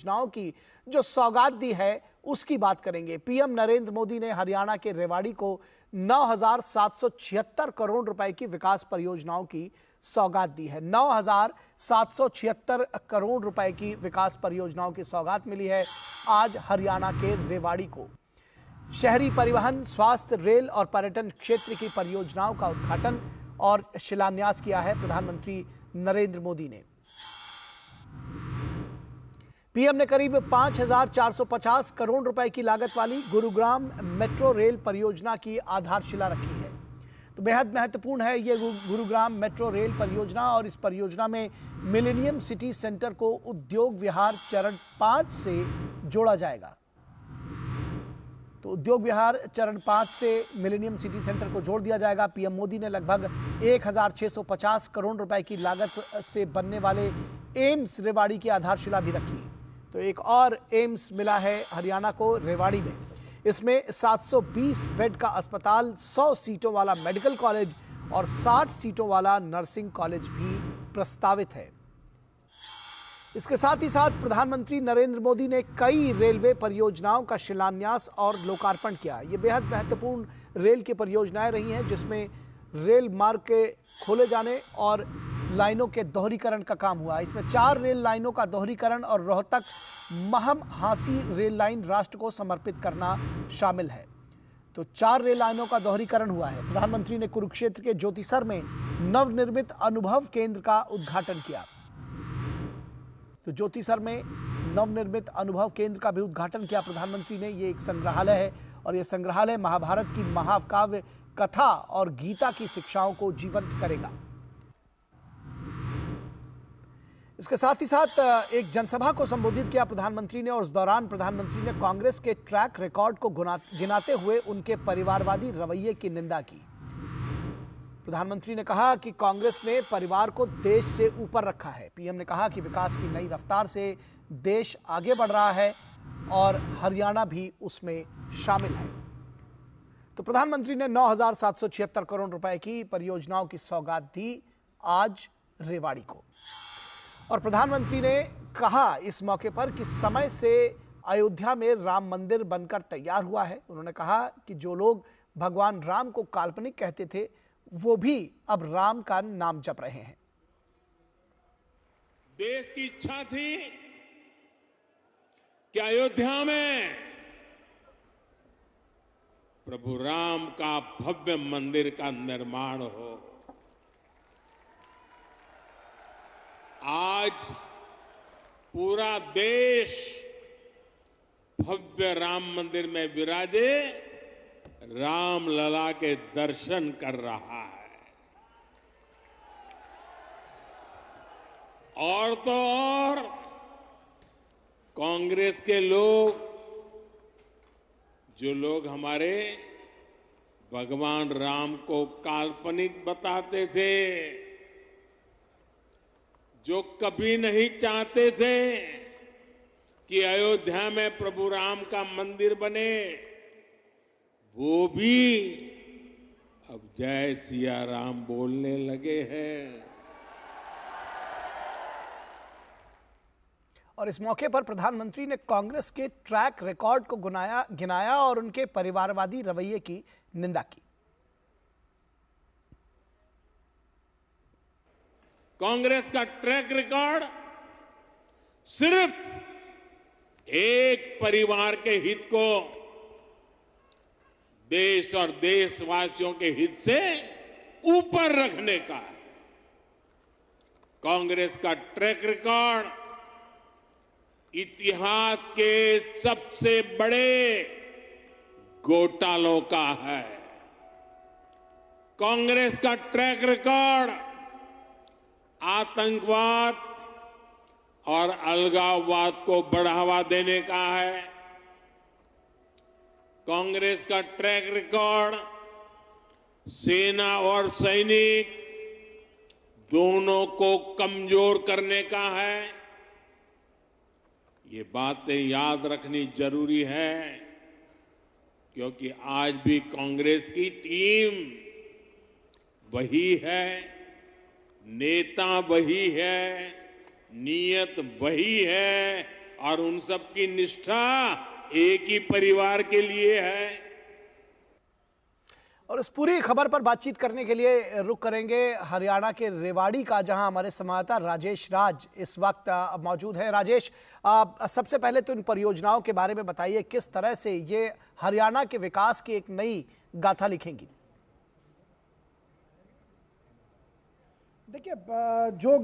योजनाओं की जो सौगात दी है उसकी बात करेंगे। पीएम नरेंद्र मोदी ने हरियाणा के रेवाड़ी को 9,776 करोड़ रुपए की विकास परियोजनाओं की सौगात दी है। 9,776 करोड़ रुपए की विकास परियोजनाओं की सौगात मिली है आज हरियाणा के रेवाड़ी को। शहरी परिवहन, स्वास्थ्य, रेल और पर्यटन क्षेत्र की परियोजनाओं का उद्घाटन और शिलान्यास किया है प्रधानमंत्री नरेंद्र मोदी ने। पीएम ने करीब 5,450 करोड़ रुपए की लागत वाली गुरुग्राम मेट्रो रेल परियोजना की आधारशिला रखी है। तो बेहद महत्वपूर्ण है ये गुरुग्राम मेट्रो रेल परियोजना, और इस परियोजना में मिलेनियम सिटी सेंटर को उद्योग विहार चरण 5 से जोड़ा जाएगा। तो उद्योग विहार चरण 5 से मिलेनियम सिटी सेंटर को जोड़ दिया जाएगा। पीएम मोदी ने लगभग 1,650 करोड़ रुपए की लागत से बनने वाले एम्स रेवाड़ी की आधारशिला भी रखी। तो एक और एम्स मिला है हरियाणा को रेवाड़ी में। इसमें 720 बेड का अस्पताल, 100 सीटों वाला मेडिकल कॉलेज और 60 सीटों वाला नर्सिंग कॉलेज भी प्रस्तावित है। इसके साथ ही साथ प्रधानमंत्री नरेंद्र मोदी ने कई रेलवे परियोजनाओं का शिलान्यास और लोकार्पण किया। ये बेहद महत्वपूर्ण रेल की परियोजनाएं रही हैं, जिसमें रेल मार्ग के खोले जाने और लाइनों के दोहरीकरण का काम हुआ। इसमें 4 रेल लाइनों का दोहरीकरण और रोहतक महम हांसी रेल लाइन राष्ट्र को समर्पित करना शामिल है। तो 4 रेल लाइनों का दोहरीकरण हुआ है। प्रधानमंत्री ने कुरुक्षेत्र के ज्योतिसर में नवनिर्मित अनुभव केंद्र का उद्घाटन किया। तो ज्योतिसर में नवनिर्मित अनुभव केंद्र का भी उद्घाटन किया प्रधानमंत्री ने। ये एक संग्रहालय है और ये संग्रहालय महाभारत की महाकाव्य कथा और गीता की शिक्षाओं को जीवंत करेगा। इसके साथ ही साथ एक जनसभा को संबोधित किया प्रधानमंत्री ने, और उस दौरान प्रधानमंत्री ने कांग्रेस के ट्रैक रिकॉर्ड को गिनाते हुए उनके परिवारवादी रवैये की निंदा की। प्रधानमंत्री ने कहा कि कांग्रेस ने परिवार को देश से ऊपर रखा है। पीएम ने कहा कि विकास की नई रफ्तार से देश आगे बढ़ रहा है और हरियाणा भी उसमें शामिल है। तो प्रधानमंत्री ने 9,776 करोड़ रुपए की परियोजनाओं की सौगात दी आज रेवाड़ी को। और प्रधानमंत्री ने कहा इस मौके पर कि समय से अयोध्या में राम मंदिर बनकर तैयार हुआ है। उन्होंने कहा कि जो लोग भगवान राम को काल्पनिक कहते थे, वो भी अब राम का नाम जप रहे हैं। देश की इच्छा थी कि अयोध्या में प्रभु राम का भव्य मंदिर का निर्माण हो। आज पूरा देश भव्य राम मंदिर में विराजे राम लला के दर्शन कर रहा है। और तो और कांग्रेस के लोग, जो लोग हमारे भगवान राम को काल्पनिक बताते थे, जो कभी नहीं चाहते थे कि अयोध्या में प्रभु राम का मंदिर बने, वो भी अब जय सिया राम बोलने लगे हैं। और इस मौके पर प्रधानमंत्री ने कांग्रेस के ट्रैक रिकॉर्ड को गिनाया और उनके परिवारवादी रवैये की निंदा की। कांग्रेस का ट्रैक रिकॉर्ड सिर्फ एक परिवार के हित को देश और देशवासियों के हित से ऊपर रखने का है। कांग्रेस का ट्रैक रिकॉर्ड इतिहास के सबसे बड़े घोटालों का है। कांग्रेस का ट्रैक रिकॉर्ड आतंकवाद और अलगाववाद को बढ़ावा देने का है। कांग्रेस का ट्रैक रिकॉर्ड सेना और सैनिक दोनों को कमजोर करने का है। ये बातें याद रखनी जरूरी है, क्योंकि आज भी कांग्रेस की टीम वही है, नेता वही है, नीयत वही है और उन सब की निष्ठा एक ही परिवार के लिए है। और इस पूरी खबर पर बातचीत करने के लिए रुक करेंगे हरियाणा के रेवाड़ी का, जहां हमारे संवाददाता राजेश राज इस वक्त मौजूद है। राजेश, सबसे पहले तो इन परियोजनाओं के बारे में बताइए, किस तरह से ये हरियाणा के विकास की एक नई गाथा लिखेंगी? देखिए, जो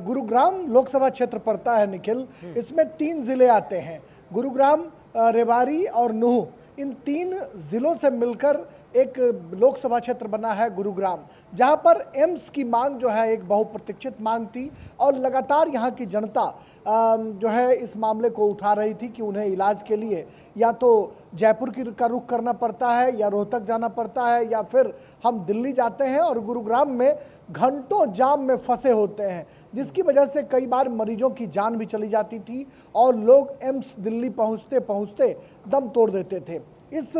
गुरुग्राम लोकसभा क्षेत्र पड़ता है निखिल, इसमें 3 जिले आते हैं, गुरुग्राम, रेवाड़ी और नूह। इन 3 जिलों से मिलकर एक लोकसभा क्षेत्र बना है गुरुग्राम, जहां पर एम्स की मांग जो है एक बहुप्रतीक्षित मांग थी और लगातार यहां की जनता जो है इस मामले को उठा रही थी कि उन्हें इलाज के लिए या तो जयपुर का रुख करना पड़ता है या रोहतक जाना पड़ता है या फिर हम दिल्ली जाते हैं और गुरुग्राम में घंटों जाम में फंसे होते हैं, जिसकी वजह से कई बार मरीजों की जान भी चली जाती थी और लोग एम्स दिल्ली पहुंचते पहुंचते दम तोड़ देते थे। इस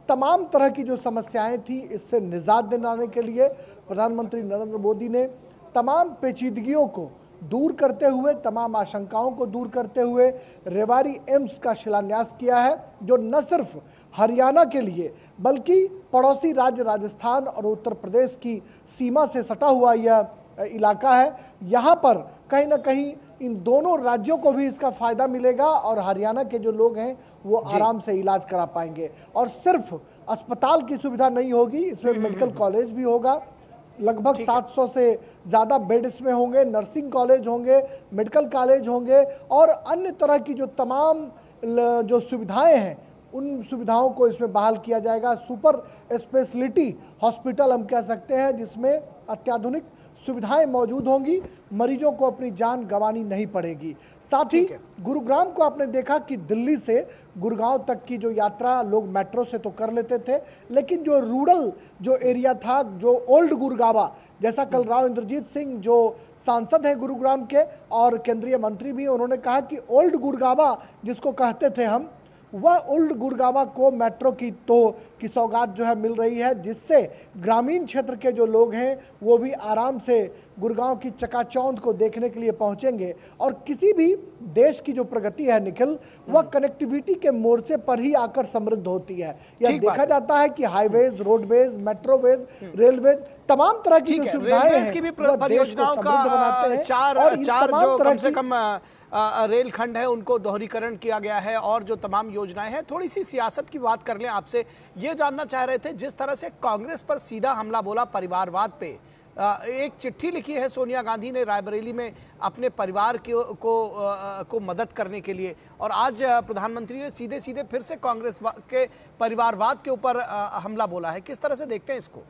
तमाम तरह की जो समस्याएं थी, इससे निजात दिलाने के लिए प्रधानमंत्री नरेंद्र मोदी ने तमाम पेचीदगियों को दूर करते हुए, तमाम आशंकाओं को दूर करते हुए रेवाड़ी एम्स का शिलान्यास किया है, जो न सिर्फ हरियाणा के लिए बल्कि पड़ोसी राज्य राजस्थान और उत्तर प्रदेश की सीमा से सटा हुआ यह इलाका है। यहाँ पर कहीं ना कहीं इन दोनों राज्यों को भी इसका फायदा मिलेगा और हरियाणा के जो लोग हैं वो आराम से इलाज करा पाएंगे। और सिर्फ अस्पताल की सुविधा नहीं होगी, इसमें मेडिकल कॉलेज भी होगा, लगभग 700 से ज़्यादा बेड इसमें होंगे, नर्सिंग कॉलेज होंगे, मेडिकल कॉलेज होंगे और अन्य तरह की जो तमाम जो सुविधाएं हैं उन सुविधाओं को इसमें बहाल किया जाएगा। सुपर स्पेशलिटी हॉस्पिटल हम कह सकते हैं, जिसमें अत्याधुनिक सुविधाएं मौजूद होंगी, मरीजों को अपनी जान गंवानी नहीं पड़ेगी। साथ ही गुरुग्राम को आपने देखा कि दिल्ली से गुड़गांव तक की जो यात्रा लोग मेट्रो से तो कर लेते थे, लेकिन जो रूरल जो एरिया था, जो ओल्ड गुड़गावा, जैसा कल राव इंद्रजीत सिंह जो सांसद हैं गुरुग्राम के और केंद्रीय मंत्री भी, उन्होंने कहा कि ओल्ड गुड़गावा जिसको कहते थे हम, वह ओल्ड गुड़गावा को मेट्रो की सौगात जो है मिल रही है, जिससे ग्रामीण क्षेत्र के जो लोग हैं वो भी आराम से गुड़गांव की चकाचौंध को देखने के लिए पहुंचेंगे। और किसी भी देश की जो प्रगति है निखिल, वह कनेक्टिविटी के मोर्चे पर ही आकर समृद्ध होती है। यह देखा जाता है कि हाईवेज, रोडवेज, मेट्रोवेज, रेलवेज, तमाम तरह की जो सुविधाएं हैं की भी परियोजनाओं का चार जो कम से कम रेलखंड है उनको दोहरीकरण किया गया है और जो तमाम योजनाएं हैं। थोड़ी सी सियासत की बात कर लें, आपसे ये जानना चाह रहे थे, जिस तरह से कांग्रेस पर सीधा हमला बोला परिवारवाद पे, एक चिट्ठी लिखी है सोनिया गांधी ने रायबरेली में अपने परिवार को मदद करने के लिए, और आज प्रधानमंत्री ने सीधे सीधे फिर से कांग्रेस के परिवारवाद के ऊपर हमला बोला है। किस तरह से देखते हैं इसको?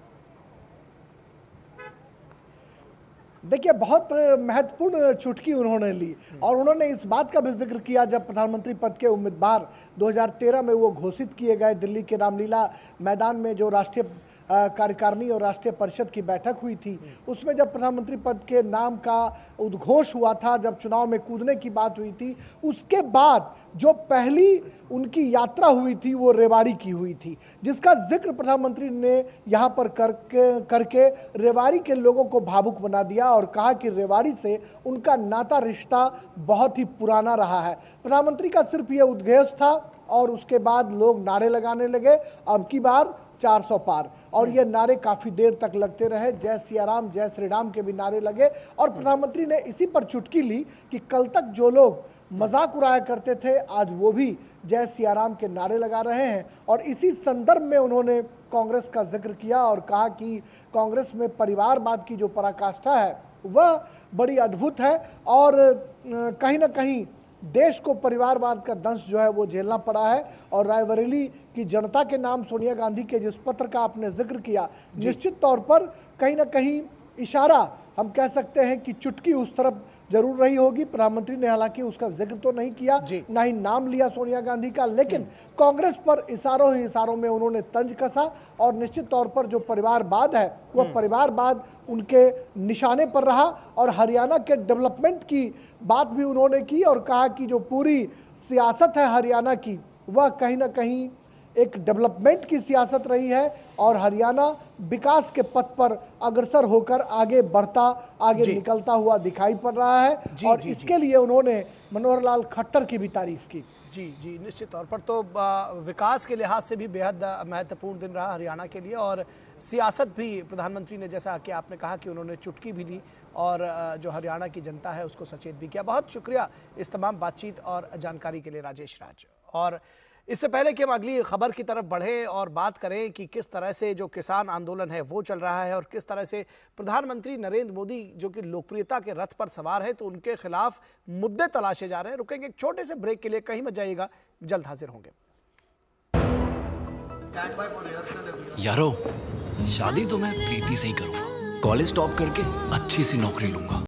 देखिए, बहुत महत्वपूर्ण चुटकी उन्होंने ली और उन्होंने इस बात का भी जिक्र किया जब प्रधानमंत्री पद के उम्मीदवार 2013 में वो घोषित किए गए, दिल्ली के रामलीला मैदान में जो राष्ट्रीय कार्यकारिणी और राष्ट्रीय परिषद की बैठक हुई थी, उसमें जब प्रधानमंत्री पद के नाम का उद्घोष हुआ था, जब चुनाव में कूदने की बात हुई थी, उसके बाद जो पहली उनकी यात्रा हुई थी वो रेवाड़ी की हुई थी, जिसका जिक्र प्रधानमंत्री ने यहाँ पर करके रेवाड़ी के लोगों को भावुक बना दिया और कहा कि रेवाड़ी से उनका नाता रिश्ता बहुत ही पुराना रहा है। प्रधानमंत्री का सिर्फ ये उद्घोष था और उसके बाद लोग नारे लगाने लगे, अब की बार 400 पार, और ये नारे काफी देर तक लगते रहे। जय सिया राम, जय श्री राम के भी नारे लगे और प्रधानमंत्री ने इसी पर चुटकी ली कि कल तक जो लोग मजाक उड़ाया करते थे, आज वो भी जय सिया राम के नारे लगा रहे हैं। और इसी संदर्भ में उन्होंने कांग्रेस का जिक्र किया और कहा कि कांग्रेस में परिवारवाद की जो पराकाष्ठा है वह बड़ी अद्भुत है और कहीं ना कहीं देश को परिवारवाद का दंश जो है वो झेलना पड़ा है। और रायबरेली की जनता के नाम सोनिया गांधी के जिस पत्र का आपने जिक्र किया, निश्चित तौर पर कहीं ना कहीं इशारा हम कह सकते हैं कि चुटकी उस तरफ जरूर रही होगी। प्रधानमंत्री ने हालांकि उसका जिक्र तो नहीं किया, ना ही नाम लिया सोनिया गांधी का, लेकिन कांग्रेस पर इशारों ही इशारों में उन्होंने तंज कसा और निश्चित तौर पर जो परिवारवाद है वह परिवारवाद उनके निशाने पर रहा। और हरियाणा के डेवलपमेंट की बात भी उन्होंने की और कहा कि जो पूरी सियासत है हरियाणा की, वह कहीं ना कहीं एक डेवलपमेंट की सियासत रही है और हरियाणा विकास के पथ पर अग्रसर होकर आगे बढ़ता, आगे निकलता हुआ दिखाई पड़ रहा है। और इसके लिए उन्होंने मनोहर लाल खट्टर की भी तारीफ की। जी जी, निश्चित तौर पर तो विकास के लिहाज से भी बेहद महत्वपूर्ण दिन रहा हरियाणा के लिए, और सियासत भी प्रधानमंत्री ने, जैसा कि आपने कहा कि उन्होंने चुटकी भी ली और जो हरियाणा की जनता है उसको सचेत भी किया। बहुत शुक्रिया इस तमाम बातचीत और जानकारी के लिए राजेश राज। और इससे पहले कि हम अगली खबर की तरफ बढ़ें और बात करें कि किस तरह से जो किसान आंदोलन है वो चल रहा है और किस तरह से प्रधानमंत्री नरेंद्र मोदी जो कि लोकप्रियता के रथ पर सवार है तो उनके खिलाफ मुद्दे तलाशे जा रहे हैं। रुकेंगे एक छोटे से ब्रेक के लिए, कहीं मत जाइएगा, जल्द हाजिर होंगे। यारो, शादी तो मैं प्रीति से ही करूंगा। कॉलेज टॉप करके अच्छी सी नौकरी लूंगा।